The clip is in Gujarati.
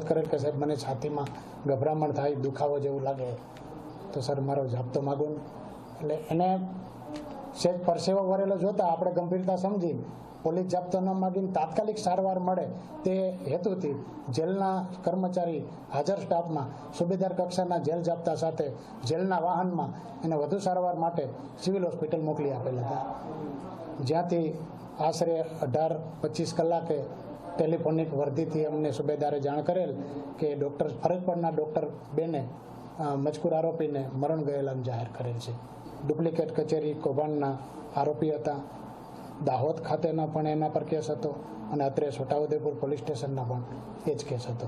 રજૂઆત કરેલ કે સાહેબ મને છાતીમાં ગભરામણ થાય, દુખાવો જેવું લાગે, તો સર મારો જાપ્તો માગું. એટલે એને સેજ પરસેવો વરેલો જોતા આપણે ગંભીરતા સમજી પોલીસ જાપ્તો ન માગીને તાત્કાલિક સારવાર મળે તે હેતુથી જેલના કર્મચારી હાજર સ્ટાફમાં સુબેદાર કક્ષાના જેલ જાપ્તા સાથે જેલના વાહનમાં એને વધુ સારવાર માટે સિવિલ હોસ્પિટલ મોકલી આપેલા હતા, જ્યાંથી આશરે 18-25 કલાકે ટેલિફોનિક વર્ધીથી અમને સુબેદારે જાણ કરેલ કે ડૉક્ટર ફરજ પરના ડૉક્ટર બેને મજકૂર આરોપીને મરણ ગયેલા જાહેર કરેલ છે. ડુપ્લિકેટ કચેરી કૌભાંડના આરોપી હતા. દાહોદ ખાતેના પણ એના પર કેસ હતો અને અત્રે છોટાઉદેપુર પોલીસ સ્ટેશનના પણ એ જ કેસ હતો.